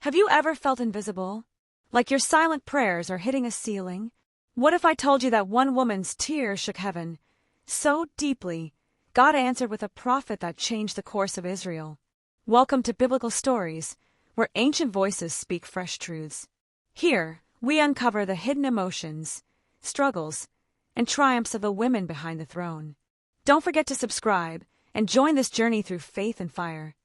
Have you ever felt invisible? Like your silent prayers are hitting a ceiling? What if I told you that one woman's tears shook heaven so deeply, God answered with a prophet that changed the course of Israel? Welcome to Biblical Stories, where ancient voices speak fresh truths. Here, we uncover the hidden emotions, struggles, and triumphs of the women behind the throne. Don't forget to subscribe and join this journey through faith and fire.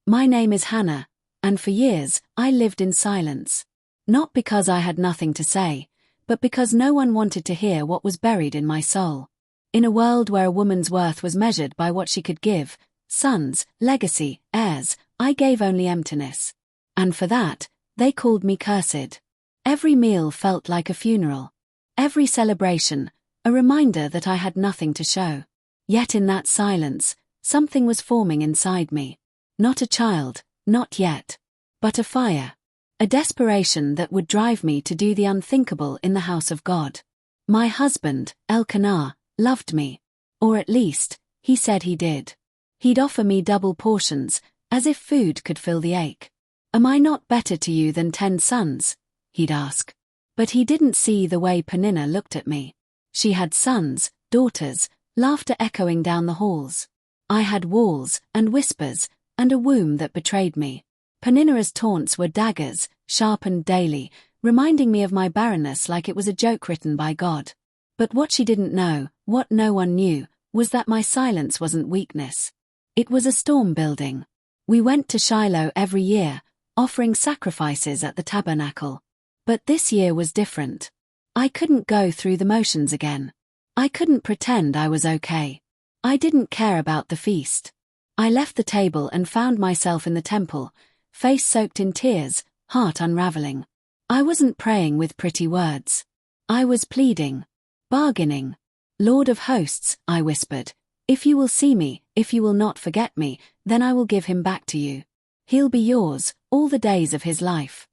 My name is Hannah, and for years I lived in silence. Not because I had nothing to say, but because no one wanted to hear what was buried in my soul. In a world where a woman's worth was measured by what she could give, sons, legacy, heirs, I gave only emptiness. And for that, they called me cursed. Every meal felt like a funeral. Every celebration, a reminder that I had nothing to show. Yet in that silence, something was forming inside me. Not a child, not yet. But a fire. A desperation that would drive me to do the unthinkable in the house of God. My husband, Elkanah, loved me. Or at least, he said he did. He'd offer me double portions, as if food could fill the ache. Am I not better to you than 10 sons? He'd ask. But he didn't see the way Peninnah looked at me. She had sons, daughters, laughter echoing down the halls. I had walls and whispers, and a womb that betrayed me. Peninnah's taunts were daggers, sharpened daily, reminding me of my barrenness like it was a joke written by God. But what she didn't know, what no one knew, was that my silence wasn't weakness. It was a storm building. We went to Shiloh every year, offering sacrifices at the tabernacle. But this year was different. I couldn't go through the motions again. I couldn't pretend I was okay. I didn't care about the feast. I left the table and found myself in the temple, face soaked in tears, heart unraveling. I wasn't praying with pretty words. I was pleading, bargaining. Lord of hosts, I whispered, if you will see me, if you will not forget me, then I will give him back to you. He'll be yours, all the days of his life.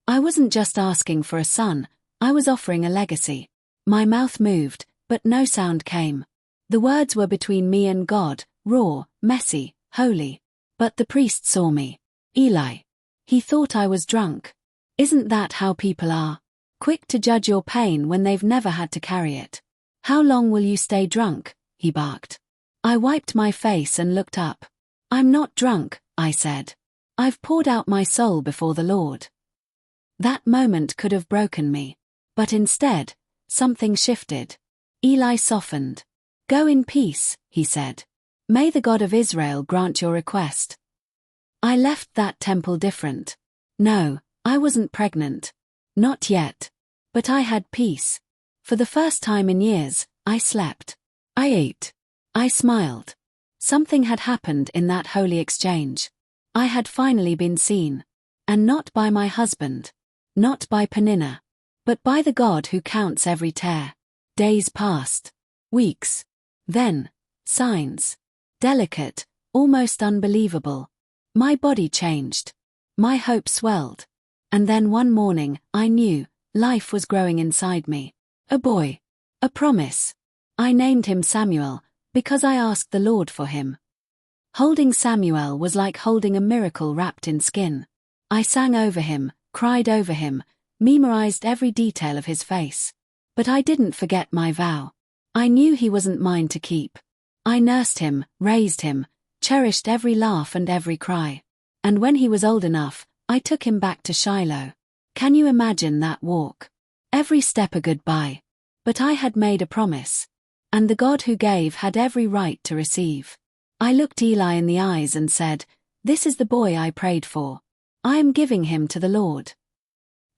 I wasn't just asking for a son, I was offering a legacy. My mouth moved, but no sound came. The words were between me and God, raw, messy, holy. But the priest saw me. Eli. He thought I was drunk. Isn't that how people are? Quick to judge your pain when they've never had to carry it. How long will you stay drunk? He barked. I wiped my face and looked up. I'm not drunk, I said. I've poured out my soul before the Lord. That moment could have broken me. But instead, something shifted. Eli softened. Go in peace, he said. May the God of Israel grant your request. I left that temple different. No, I wasn't pregnant. Not yet. But I had peace. For the first time in years, I slept. I ate. I smiled. Something had happened in that holy exchange. I had finally been seen. And not by my husband. Not by Peninnah. But by the God who counts every tear. Days passed. Weeks. Then, signs. Delicate, almost unbelievable. My body changed. My hope swelled. And then one morning, I knew, life was growing inside me. A boy. A promise. I named him Samuel, because I asked the Lord for him. Holding Samuel was like holding a miracle wrapped in skin. I sang over him, cried over him, memorized every detail of his face. But I didn't forget my vow. I knew he wasn't mine to keep. I nursed him, raised him, cherished every laugh and every cry. And when he was old enough, I took him back to Shiloh. Can you imagine that walk? Every step a goodbye. But I had made a promise. And the God who gave had every right to receive. I looked Eli in the eyes and said, this is the boy I prayed for. I am giving him to the Lord.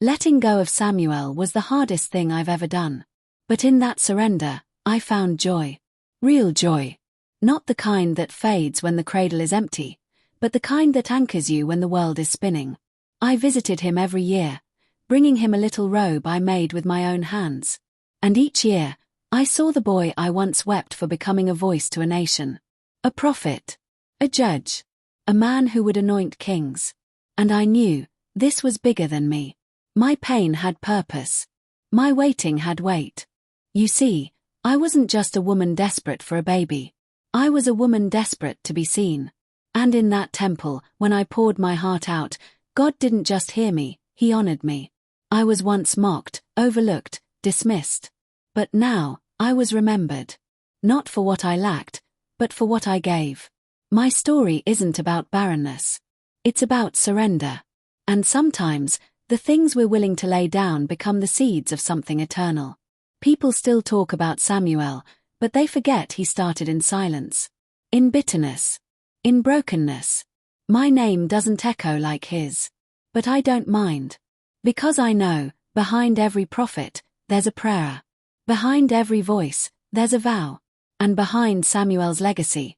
Letting go of Samuel was the hardest thing I've ever done. But in that surrender, I found joy. Real joy. Not the kind that fades when the cradle is empty, but the kind that anchors you when the world is spinning. I visited him every year, bringing him a little robe I made with my own hands. And each year, I saw the boy I once wept for becoming a voice to a nation. A prophet. A judge. A man who would anoint kings. And I knew, this was bigger than me. My pain had purpose. My waiting had weight. You see, I wasn't just a woman desperate for a baby. I was a woman desperate to be seen. And in that temple, when I poured my heart out, God didn't just hear me, He honored me. I was once mocked, overlooked, dismissed. But now, I was remembered. Not for what I lacked, but for what I gave. My story isn't about barrenness. It's about surrender. And sometimes, the things we're willing to lay down become the seeds of something eternal. People still talk about Samuel, but they forget he started in silence. In bitterness. In brokenness. My name doesn't echo like his. But I don't mind. Because I know, behind every prophet, there's a prayer. Behind every voice, there's a vow. And behind Samuel's legacy,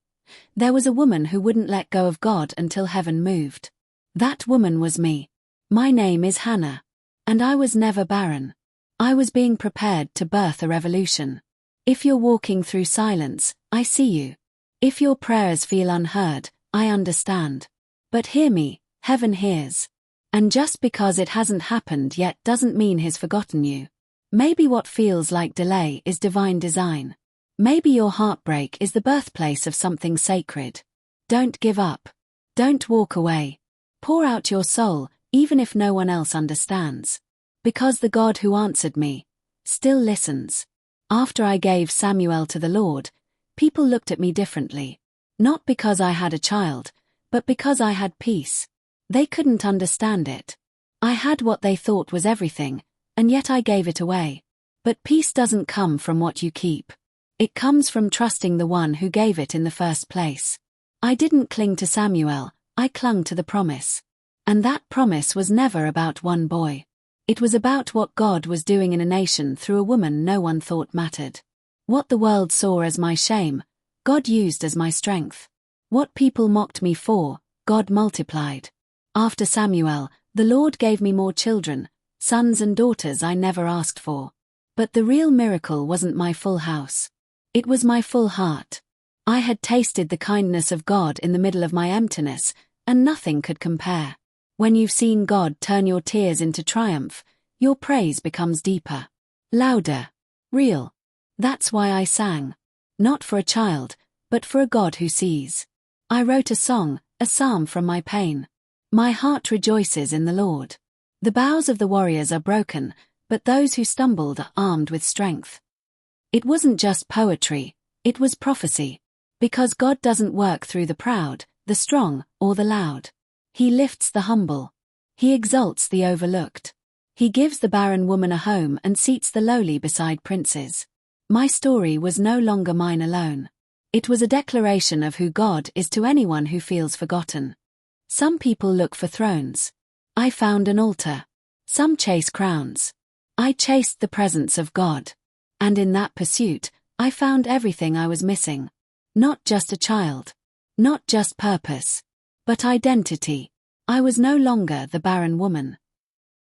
there was a woman who wouldn't let go of God until heaven moved. That woman was me. My name is Hannah. And I was never barren. I was being prepared to birth a revolution. If you're walking through silence, I see you. If your prayers feel unheard, I understand. But hear me, heaven hears. And just because it hasn't happened yet doesn't mean He's forgotten you. Maybe what feels like delay is divine design. Maybe your heartbreak is the birthplace of something sacred. Don't give up. Don't walk away. Pour out your soul, even if no one else understands. Because the God who answered me still listens. After I gave Samuel to the Lord, people looked at me differently. Not because I had a child, but because I had peace. They couldn't understand it. I had what they thought was everything, and yet I gave it away. But peace doesn't come from what you keep. It comes from trusting the one who gave it in the first place. I didn't cling to Samuel, I clung to the promise. And that promise was never about one boy. It was about what God was doing in a nation through a woman no one thought mattered. What the world saw as my shame, God used as my strength. What people mocked me for, God multiplied. After Samuel, the Lord gave me more children, sons and daughters I never asked for. But the real miracle wasn't my full house. It was my full heart. I had tasted the kindness of God in the middle of my emptiness, and nothing could compare. When you've seen God turn your tears into triumph, your praise becomes deeper, louder, real. That's why I sang. Not for a child, but for a God who sees. I wrote a song, a psalm from my pain. My heart rejoices in the Lord. The bows of the warriors are broken, but those who stumbled are armed with strength. It wasn't just poetry, it was prophecy. Because God doesn't work through the proud, the strong, or the loud. He lifts the humble. He exalts the overlooked. He gives the barren woman a home and seats the lowly beside princes. My story was no longer mine alone. It was a declaration of who God is to anyone who feels forgotten. Some people look for thrones. I found an altar. Some chase crowns. I chased the presence of God. And in that pursuit, I found everything I was missing. Not just a child. Not just purpose. But identity. I was no longer the barren woman.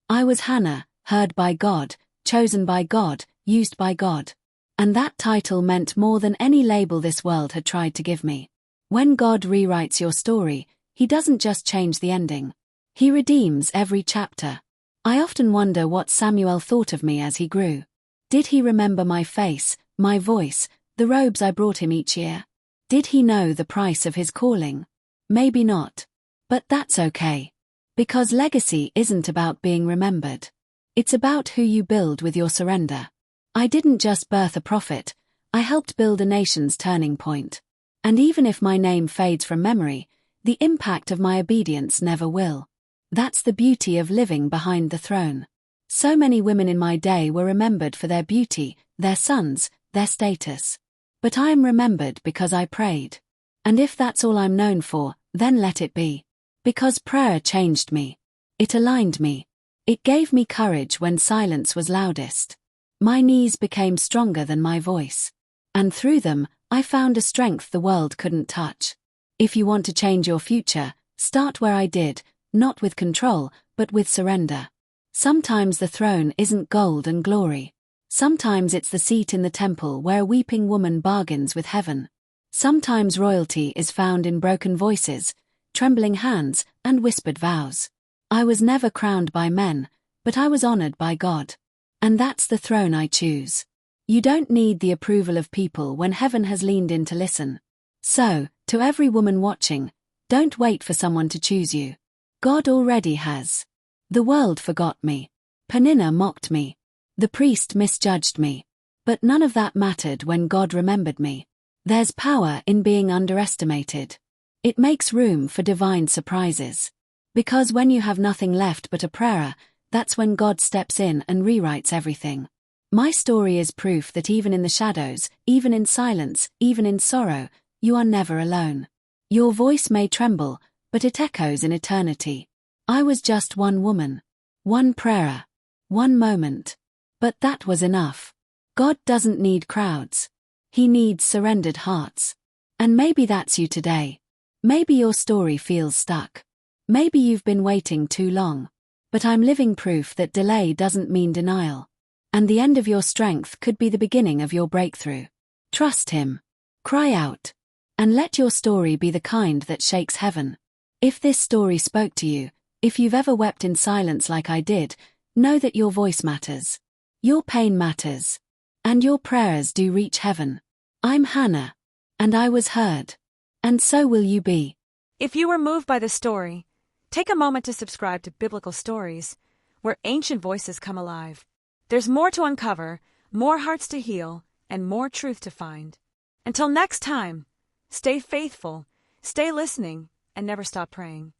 I was Hannah, heard by God, chosen by God, used by God. And that title meant more than any label this world had tried to give me. When God rewrites your story, He doesn't just change the ending. He redeems every chapter. I often wonder what Samuel thought of me as he grew. Did he remember my face, my voice, the robes I brought him each year? Did he know the price of his calling? Maybe not. But that's okay. Because legacy isn't about being remembered. It's about who you build with your surrender. I didn't just birth a prophet, I helped build a nation's turning point. And even if my name fades from memory, the impact of my obedience never will. That's the beauty of living behind the throne. So many women in my day were remembered for their beauty, their sons, their status. But I am remembered because I prayed. And if that's all I'm known for, then let it be. Because prayer changed me. It aligned me. It gave me courage when silence was loudest. My knees became stronger than my voice. And through them, I found a strength the world couldn't touch. If you want to change your future, start where I did, not with control, but with surrender. Sometimes the throne isn't gold and glory. Sometimes it's the seat in the temple where a weeping woman bargains with heaven. Sometimes royalty is found in broken voices, trembling hands, and whispered vows. I was never crowned by men, but I was honored by God. And that's the throne I choose. You don't need the approval of people when heaven has leaned in to listen. So, to every woman watching, don't wait for someone to choose you. God already has. The world forgot me. Peninnah mocked me. The priest misjudged me. But none of that mattered when God remembered me. There's power in being underestimated. It makes room for divine surprises. Because when you have nothing left but a prayer, that's when God steps in and rewrites everything. My story is proof that even in the shadows, even in silence, even in sorrow, you are never alone. Your voice may tremble, but it echoes in eternity. I was just one woman. One prayer. One moment. But that was enough. God doesn't need crowds. He needs surrendered hearts. And maybe that's you today. Maybe your story feels stuck. Maybe you've been waiting too long. But I'm living proof that delay doesn't mean denial. And the end of your strength could be the beginning of your breakthrough. Trust Him. Cry out. And let your story be the kind that shakes heaven. If this story spoke to you, if you've ever wept in silence like I did, know that your voice matters. Your pain matters. And your prayers do reach heaven. I'm Hannah. And I was heard. And so will you be. If you were moved by this story, take a moment to subscribe to Biblical Stories, where ancient voices come alive. There's more to uncover, more hearts to heal, and more truth to find. Until next time, stay faithful, stay listening, and never stop praying.